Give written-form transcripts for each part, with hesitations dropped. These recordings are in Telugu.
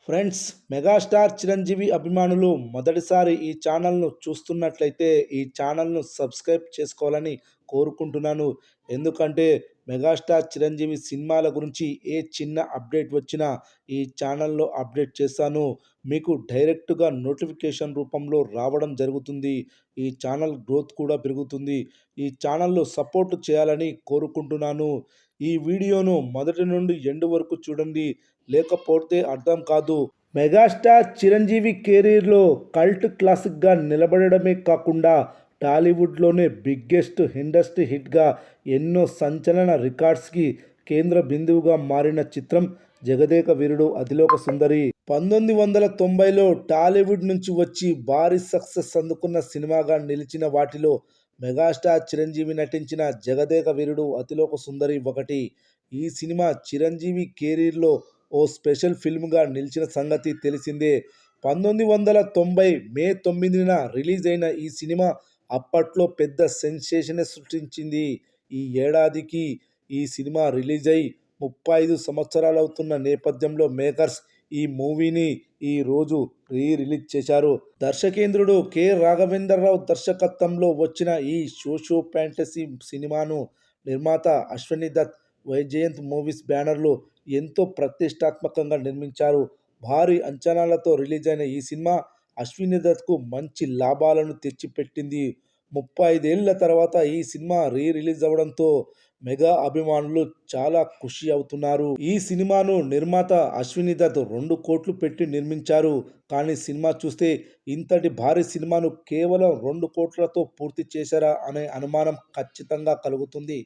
ఫ్రెండ్స్, మెగాస్టార్ చిరంజీవి అభిమానులు మొదటిసారి ఈ ఛానల్ను చూస్తున్నట్లయితే ఈ ఛానల్ను సబ్స్క్రైబ్ చేసుకోవాలని కోరుకుంటున్నాను. ఎందుకంటే మెగాస్టార్ చిరంజీవి సినిమాల గురించి ఏ చిన్న అప్డేట్ వచ్చినా ఈ ఛానల్లో అప్డేట్ చేస్తాను. మీకు డైరెక్ట్గా నోటిఫికేషన్ రూపంలో రావడం జరుగుతుంది. ఈ ఛానల్ గ్రోత్ కూడా పెరుగుతుంది. ఈ ఛానల్లో సపోర్ట్ చేయాలని కోరుకుంటున్నాను. ఈ వీడియోను మొదటి నుండి ఎండ్ వరకు చూడండి, లేకపోతే అర్థం కాదు. మెగాస్టార్ చిరంజీవి కెరీర్లో కల్ట్ క్లాసిక్గా నిలబడమే కాకుండా టాలీవుడ్లోనే బిగ్గెస్ట్ ఇండస్ట్రీ హిట్గా ఎన్నో సంచలన రికార్డ్స్కి కేంద్ర బిందువుగా మారిన చిత్రం జగదేక వీరుడు అతిలోక సుందరి. 1990లో టాలీవుడ్ నుంచి వచ్చి భారీ సక్సెస్ అందుకున్న సినిమాగా నిలిచిన వాటిలో మెగాస్టార్ చిరంజీవి నటించిన జగదేక వీరుడు అతిలోక సుందరి ఒకటి. ఈ సినిమా చిరంజీవి కెరీర్లో ఓ స్పెషల్ ఫిల్మ్గా నిలిచిన సంగతి తెలిసిందే. 1990 మే 9న రిలీజ్ అయిన ఈ సినిమా అప్పట్లో పెద్ద సెన్సేషనే సృష్టించింది. ఈ ఏడాదికి ఈ సినిమా రిలీజ్ అయి 35 సంవత్సరాలవుతున్న నేపథ్యంలో మేకర్స్ ఈ మూవీని ఈ రోజు రిలీజ్ చేశారు. దర్శకేంద్రుడు కె రాఘవేంద్రరావు దర్శకత్వంలో వచ్చిన ఈ సోషో ఫ్యాంటసీ సినిమాను నిర్మాత అశ్వనీ దత్, వైజయంత్ మూవీస్ బ్యానర్లో ఎంతో ప్రతిష్టాత్మకంగా నిర్మించారు. భారీ అంచనాలతో రిలీజ్ అయిన ఈ సినిమా అశ్వనీ దత్కు మంచి లాభాలను తెచ్చిపెట్టింది. 35 ఏళ్ల తర్వాత ఈ సినిమా రిలీజ్ అవడంతో మెగా అభిమానులు చాలా ఖుషి అవుతున్నారు. ఈ సినిమాను నిర్మాత అశ్వనీ దత్ 2 కోట్లు పెట్టి నిర్మించారు. కానీ సినిమా చూస్తే ఇంతటి భారీ సినిమాను కేవలం 2 కోట్లతో పూర్తి చేశారా అనే అనుమానం ఖచ్చితంగా కలుగుతుంది.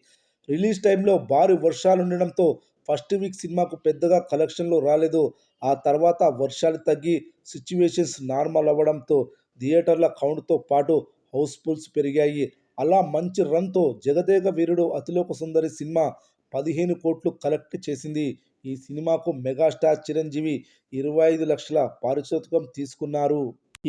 రిలీజ్ టైంలో భారీ వర్షాలు ఉండడంతో ఫస్ట్ వీక్ సినిమాకు పెద్దగా కలెక్షన్లు రాలేదు. ఆ తర్వాత వర్షాలు తగ్గి సిచ్యువేషన్స్ నార్మల్ అవ్వడంతో థియేటర్ల కౌంట్తో పాటు హౌస్ఫుల్స్ పెరిగాయి. అలా మంచి రన్తో జగదేక వీరుడు అతిలోక సుందరి సినిమా 15 కోట్లు కలెక్ట్ చేసింది. ఈ సినిమాకు మెగాస్టార్ చిరంజీవి 25 లక్షల పారితోషికం తీసుకున్నారు.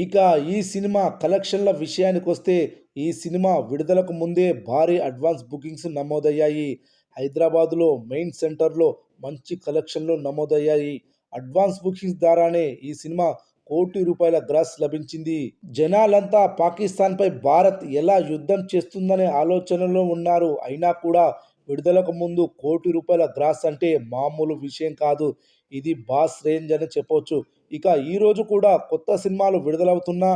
ఇక ఈ సినిమా కలెక్షన్ల విషయానికి వస్తే ఈ సినిమా విడుదలకు ముందే భారీ అడ్వాన్స్ బుకింగ్స్ నమోదయ్యాయి. హైదరాబాదులో మెయిన్ సెంటర్లో మంచి కలెక్షన్లు నమోదయ్యాయి. అడ్వాన్స్ బుకింగ్స్ ద్వారానే ఈ సినిమా ₹1,00,00,000 గ్రాస్ లభించింది. జనాలంతా పాకిస్తాన్పై భారత్ ఎలా యుద్ధం చేస్తుందనే ఆలోచనలో ఉన్నారు. అయినా కూడా విడుదలకు ముందు ₹1,00,00,000 గ్రాస్ అంటే మామూలు విషయం కాదు. ఇది బాస్ రేంజ్ అని చెప్పొచ్చు. ఇక ఈరోజు కూడా కొత్త సినిమాలు విడుదలవుతున్నా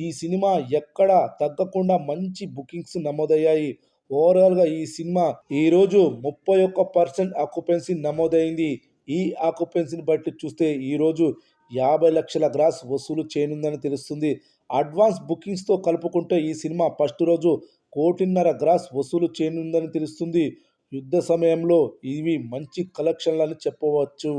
ఈ సినిమా ఎక్కడ తగ్గకుండా మంచి బుకింగ్స్ నమోదయ్యాయి. ఓవరాల్గా ఈ సినిమా ఈరోజు 31% ఆక్యుపెన్సీ నమోదైంది. ఈ ఆక్యుపెన్సీని బట్టి చూస్తే ఈరోజు 50 లక్షల గ్రాస్ వసూలు చేయనుందని తెలుస్తుంది. అడ్వాన్స్ బుకింగ్స్తో కలుపుకుంటే ఈ సినిమా ఫస్ట్ రోజు 1,50,00,000 గ్రాస్ వసూలు చేయనుందని తెలుస్తుంది. యుద్ధ సమయంలో ఇవి మంచి కలెక్షన్లని చెప్పవచ్చు.